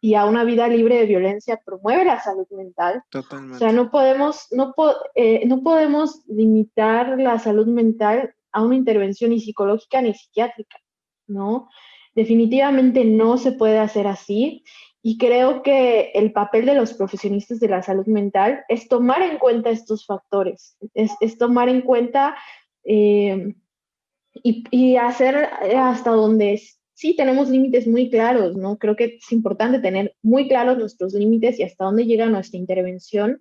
S3: y a una vida libre de violencia promueve la salud mental. O sea,
S2: Totalmente.
S3: no podemos limitar la salud mental a una intervención ni psicológica ni psiquiátrica, ¿no? Definitivamente no se puede hacer así. Y creo que el papel de los profesionistas de la salud mental es tomar en cuenta estos factores, es tomar en cuenta eh, y hacer hasta donde sí tenemos límites muy claros, ¿no? Creo que es importante tener muy claros nuestros límites y hasta dónde llega nuestra intervención,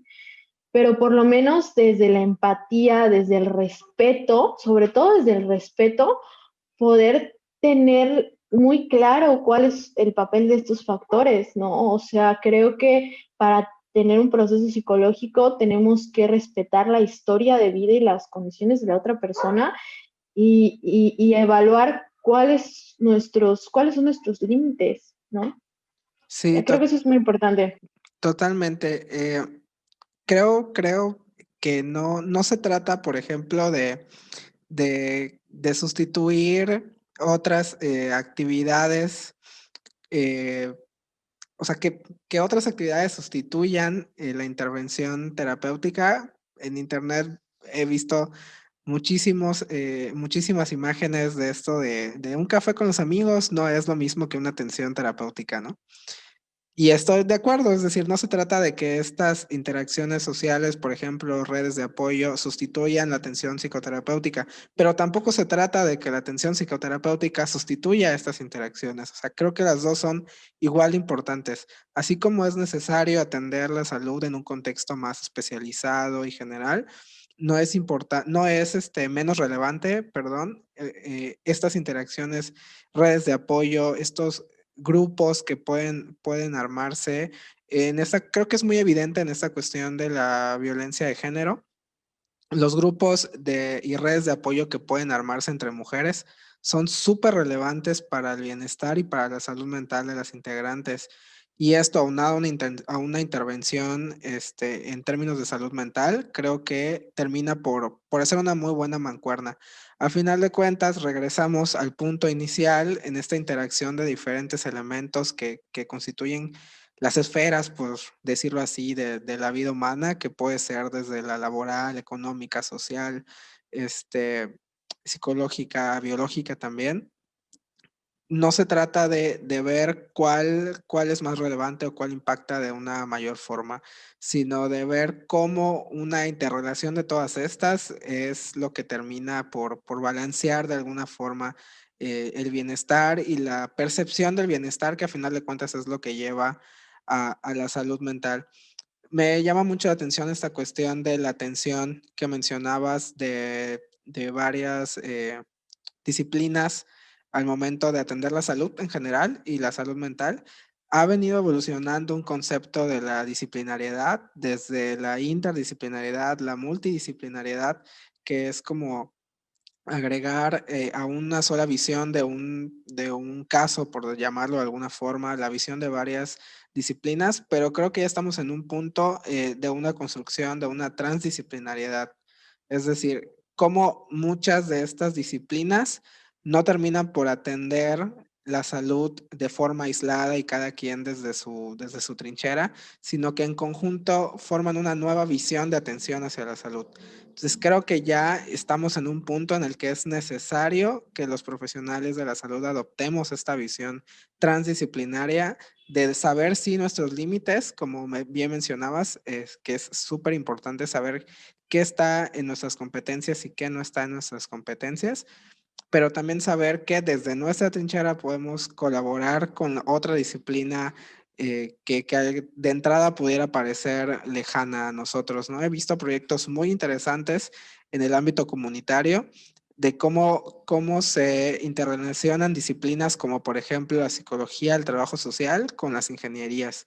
S3: pero por lo menos desde la empatía, desde el respeto, sobre todo desde el respeto, poder tener muy claro cuál es el papel de estos factores, ¿no? O sea, creo que para tener un proceso psicológico tenemos que respetar la historia de vida y las condiciones de la otra persona y evaluar cuáles son nuestros límites, ¿no?
S2: Sí,
S3: Creo que eso es muy importante.
S2: totalmente. Creo que no se trata, por ejemplo, de sustituir otras actividades, eh, o sea, que otras actividades sustituyan la intervención terapéutica. En internet he visto muchísimas imágenes de esto de un café con los amigos, no es lo mismo que una atención terapéutica, ¿no? Y estoy de acuerdo, es decir, no se trata de que estas interacciones sociales, por ejemplo, redes de apoyo, sustituyan la atención psicoterapéutica, pero tampoco se trata de que la atención psicoterapéutica sustituya estas interacciones. O sea, creo que las dos son igual de importantes. Así como es necesario atender la salud en un contexto más especializado y general, no es menos relevante, perdón, estas interacciones, redes de apoyo, estos grupos que pueden armarse. Creo que es muy evidente en esta cuestión de la violencia de género. Los grupos y redes de apoyo que pueden armarse entre mujeres son súper relevantes para el bienestar y para la salud mental de las integrantes. Y esto aunado a una intervención en términos de salud mental, creo que termina por hacer una muy buena mancuerna. Al final de cuentas, regresamos al punto inicial en esta interacción de diferentes elementos que constituyen las esferas, por decirlo así, de la vida humana, que puede ser desde la laboral, económica, social, psicológica, biológica también. No se trata de ver cuál es más relevante o cuál impacta de una mayor forma, sino de ver cómo una interrelación de todas estas es lo que termina por balancear de alguna forma el bienestar y la percepción del bienestar, que a final de cuentas es lo que lleva a la salud mental. Me llama mucho la atención esta cuestión de la atención que mencionabas de varias disciplinas al momento de atender la salud en general y la salud mental. Ha venido evolucionando un concepto de la disciplinariedad, desde la interdisciplinariedad, la multidisciplinariedad, que es como agregar a una sola visión de un caso, por llamarlo de alguna forma, la visión de varias disciplinas, pero creo que ya estamos en un punto de una construcción, de una transdisciplinariedad. Es decir, cómo muchas de estas disciplinas no terminan por atender la salud de forma aislada y cada quien desde su trinchera, sino que en conjunto forman una nueva visión de atención hacia la salud. Entonces creo que ya estamos en un punto en el que es necesario que los profesionales de la salud adoptemos esta visión transdisciplinaria de saber si nuestros límites, como bien mencionabas, es que es súper importante saber qué está en nuestras competencias y qué no está en nuestras competencias, pero también saber que desde nuestra trinchera podemos colaborar con otra disciplina que de entrada pudiera parecer lejana a nosotros, ¿no? He visto proyectos muy interesantes en el ámbito comunitario de cómo se interrelacionan disciplinas como, por ejemplo, la psicología, el trabajo social con las ingenierías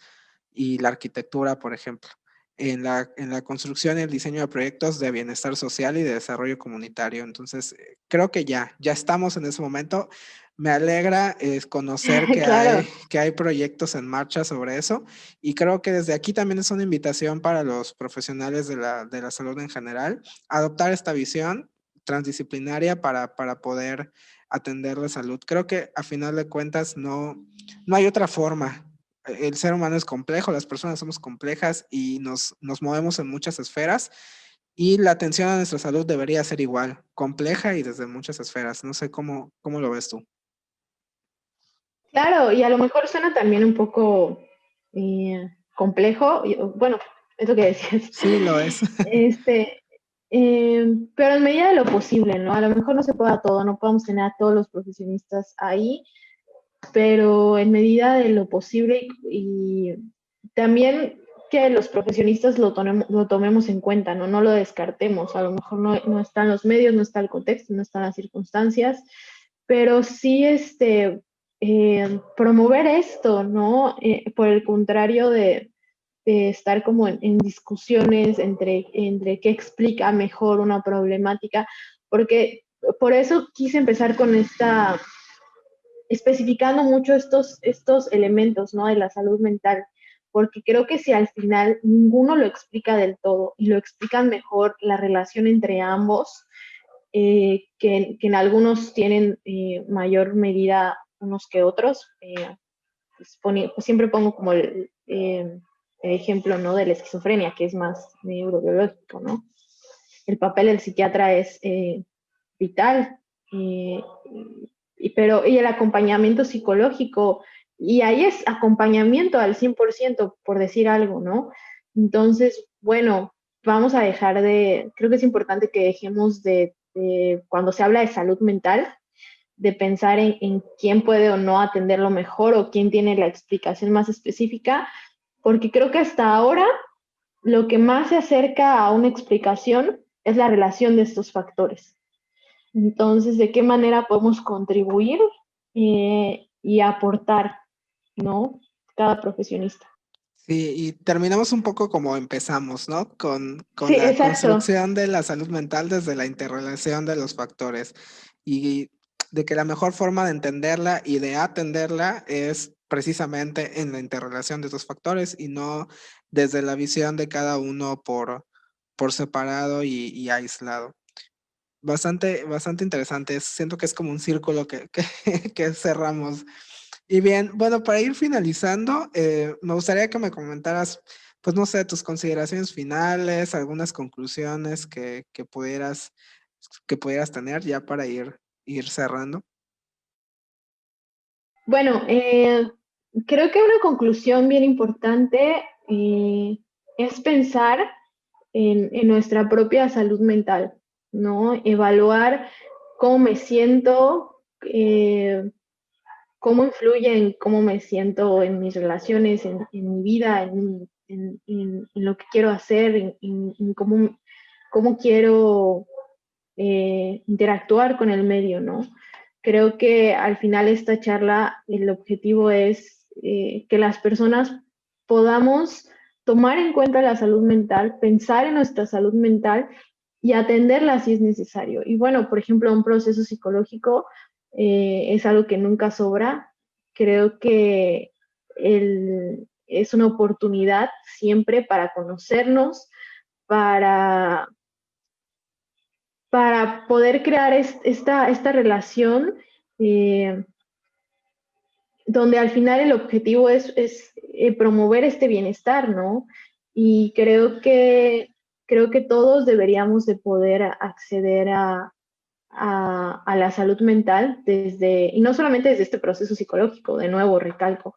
S2: y la arquitectura, por ejemplo, en la construcción y el diseño de proyectos de bienestar social y de desarrollo comunitario. Entonces, creo que ya estamos en ese momento. Me alegra conocer
S3: Claro.
S2: que hay proyectos en marcha sobre eso, y creo que desde aquí también es una invitación para los profesionales de la salud en general, adoptar esta visión transdisciplinaria para poder atender la salud. Creo que a final de cuentas no hay otra forma. El ser humano es complejo, las personas somos complejas y nos movemos en muchas esferas, y la atención a nuestra salud debería ser igual, compleja y desde muchas esferas. No sé cómo lo ves tú.
S3: Claro, y a lo mejor suena también un poco complejo, bueno, es lo que decías,
S2: Sí, lo es.
S3: este, pero en medida de lo posible, ¿no? A lo mejor no se pueda todo, no podemos tener a todos los profesionistas ahí, pero en medida de lo posible y también que los profesionistas lo tomemos en cuenta, ¿no? No lo descartemos, a lo mejor no están los medios, no está el contexto, no están las circunstancias, pero sí promover esto, ¿no? Por el contrario de estar como en discusiones entre qué explica mejor una problemática, porque por eso quise empezar con especificando mucho estos elementos, ¿no? De la salud mental, porque creo que si al final ninguno lo explica del todo y lo explican mejor la relación entre ambos, que en algunos tienen mayor medida unos que otros, pues siempre pongo como el ejemplo, ¿no? De la esquizofrenia, que es más neurobiológico, ¿no? El papel del psiquiatra es vital, eh, y el acompañamiento psicológico y ahí es acompañamiento al 100%, por decir algo, ¿no? Entonces, bueno, vamos a dejar creo que es importante que dejemos cuando se habla de salud mental, de pensar en quién puede o no atenderlo mejor o quién tiene la explicación más específica, porque creo que hasta ahora lo que más se acerca a una explicación es la relación de estos factores. Entonces, ¿de qué manera podemos contribuir y aportar, ¿no? Cada profesionista.
S2: Sí, y terminamos un poco como empezamos, ¿no? Con
S3: Sí,
S2: la
S3: exacto.
S2: construcción de la salud mental desde la interrelación de los factores y de que la mejor forma de entenderla y de atenderla es precisamente en la interrelación de estos factores y no desde la visión de cada uno por separado y aislado. Bastante interesante. Siento que es como un círculo que cerramos. Y bien, bueno, para ir finalizando, me gustaría que me comentaras, pues no sé, tus consideraciones finales, algunas conclusiones que pudieras tener ya para ir cerrando.
S3: Bueno, creo que una conclusión bien importante es pensar en nuestra propia salud mental, ¿no? Evaluar cómo me siento, cómo influye en cómo me siento en mis relaciones, en mi vida, en lo que quiero hacer, en cómo quiero interactuar con el medio, ¿no? Creo que al final esta charla, el objetivo es que las personas podamos tomar en cuenta la salud mental, pensar en nuestra salud mental y atenderla si es necesario. Y bueno, por ejemplo, un proceso psicológico es algo que nunca sobra. Creo que es una oportunidad siempre para conocernos, para poder crear esta relación eh, donde al final el objetivo es promover este bienestar, ¿no? Y creo que todos deberíamos de poder acceder a la salud mental y no solamente desde este proceso psicológico, de nuevo recalco,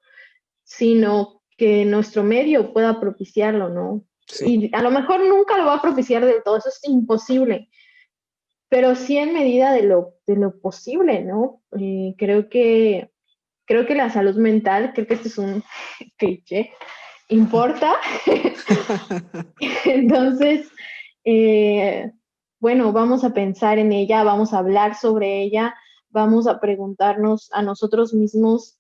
S3: sino que nuestro medio pueda propiciarlo, ¿no?
S2: Sí,
S3: Y a lo mejor nunca lo va a propiciar del todo, eso es imposible, pero sí en medida de lo posible, ¿no? Creo que la salud mental, creo que este es un cliché, importa. Entonces, eh, bueno, vamos a pensar en ella, vamos a hablar sobre ella, vamos a preguntarnos a nosotros mismos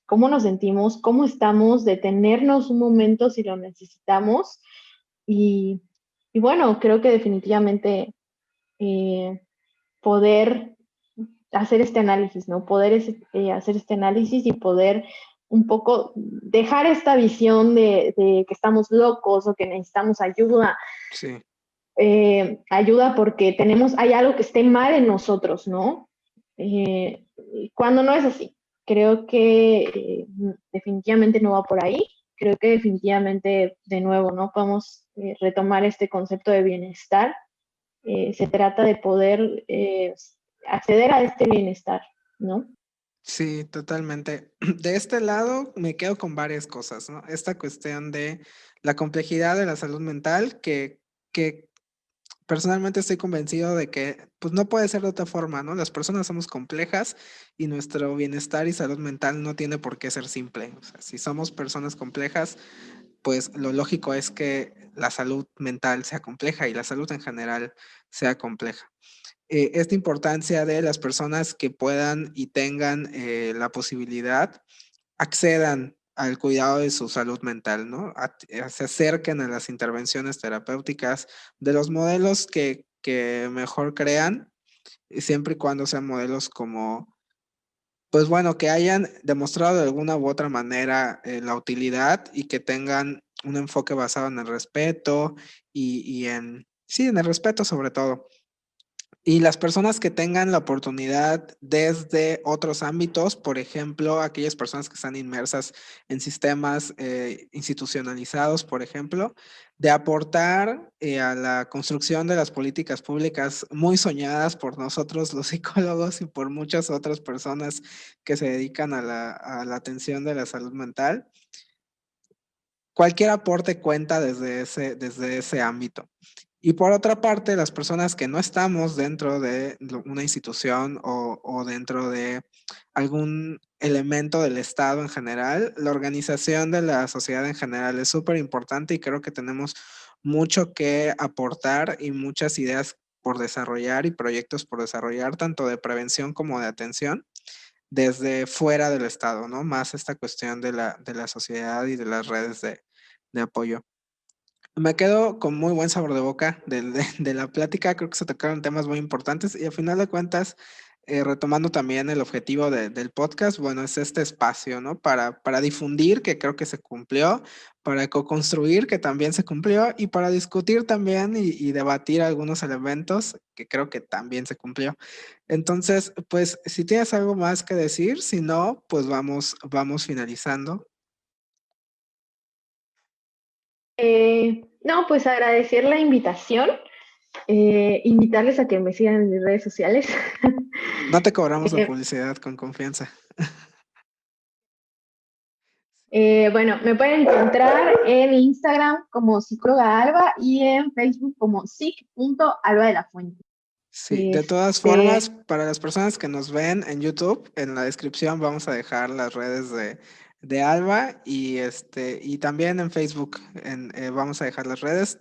S3: cómo nos sentimos, cómo estamos, detenernos un momento si lo necesitamos. Y, y bueno, creo que definitivamente eh, poder hacer este análisis, ¿no? Poder hacer este análisis y poder un poco dejar esta visión de que estamos locos o que necesitamos ayuda.
S2: sí.
S3: Ayuda porque hay algo que esté mal en nosotros, ¿no? Cuando no es así. Creo que definitivamente no va por ahí. Creo que definitivamente, de nuevo, no podemos retomar este concepto de bienestar. Se trata de poder acceder a este bienestar, ¿no?
S2: Sí, totalmente. De este lado me quedo con varias cosas, ¿no? Esta cuestión de la complejidad de la salud mental, que personalmente estoy convencido de que pues no puede ser de otra forma, ¿no? Las personas somos complejas y nuestro bienestar y salud mental no tiene por qué ser simple. O sea, si somos personas complejas, pues lo lógico es que la salud mental sea compleja y la salud en general sea compleja. Esta importancia de las personas que puedan y tengan la posibilidad, accedan al cuidado de su salud mental, ¿no? Se acerquen a las intervenciones terapéuticas de los modelos que mejor crean, siempre y cuando sean modelos como, pues bueno, que hayan demostrado de alguna u otra manera la utilidad y que tengan un enfoque basado en el respeto sí, en el respeto sobre todo. Y las personas que tengan la oportunidad desde otros ámbitos, por ejemplo, aquellas personas que están inmersas en sistemas institucionalizados, por ejemplo, de aportar a la construcción de las políticas públicas muy soñadas por nosotros los psicólogos y por muchas otras personas que se dedican a la atención de la salud mental. Cualquier aporte cuenta desde ese ámbito. Y por otra parte, las personas que no estamos dentro de una institución o dentro de algún elemento del Estado en general, la organización de la sociedad en general es súper importante y creo que tenemos mucho que aportar y muchas ideas por desarrollar y proyectos por desarrollar, tanto de prevención como de atención, desde fuera del Estado, ¿no? Más esta cuestión de la sociedad y de las redes de apoyo. Me quedo con muy buen sabor de boca de la plática, creo que se tocaron temas muy importantes y al final de cuentas, retomando también el objetivo del podcast, bueno, es este espacio, ¿no? Para difundir, que creo que se cumplió, para co-construir, que también se cumplió, y para discutir también y debatir algunos elementos, que creo que también se cumplió. Entonces, pues, si tienes algo más que decir, si no, pues vamos finalizando.
S3: No, pues agradecer la invitación, invitarles a que me sigan en mis redes sociales.
S2: No te cobramos la
S3: Eh,
S2: publicidad, con confianza.
S3: bueno, me pueden encontrar en Instagram como psicóloga Alba y en Facebook como psic.alba de la Fuente.
S2: Sí, de todas
S3: Este,
S2: formas, para las personas que nos ven en YouTube, en la descripción vamos a dejar las redes de Alba y también en Facebook vamos a dejar las redes.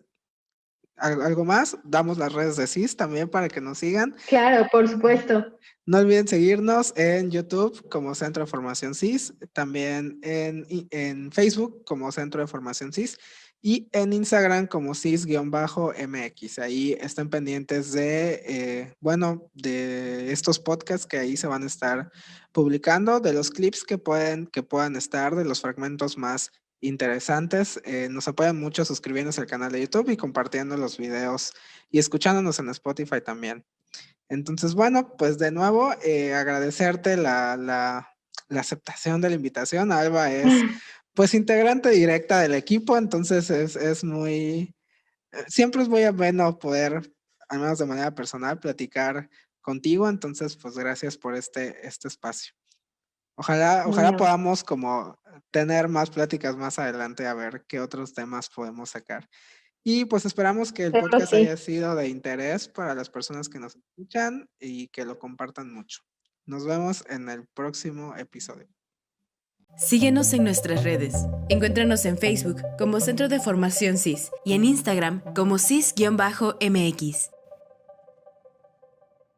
S2: ¿Algo más? Damos las redes de CIS también para que nos sigan.
S3: claro, por supuesto.
S2: No olviden seguirnos en YouTube como Centro de Formación CIS, también en Facebook como Centro de Formación CIS y en Instagram como CIS-MX. Ahí estén pendientes de estos podcasts que ahí se van a estar publicando, de los clips que puedan estar, de los fragmentos más interesantes. Nos apoyan mucho suscribiéndose al canal de YouTube y compartiendo los videos y escuchándonos en Spotify también. Entonces, bueno, pues de nuevo, agradecerte la aceptación de la invitación. Alba es, pues, integrante directa del equipo, entonces siempre es muy ameno poder, al menos de manera personal, platicar contigo. Entonces, pues, gracias por este espacio. Ojalá
S3: No,
S2: podamos como tener más pláticas más adelante, a ver qué otros temas podemos sacar. Y pues esperamos que el
S3: pero
S2: podcast haya
S3: sí.
S2: sido de interés para las personas que nos escuchan y que lo compartan mucho. Nos vemos en el próximo episodio.
S1: Síguenos en nuestras redes. Encuéntranos en Facebook como Centro de Formación CIS y en Instagram como CIS-MX.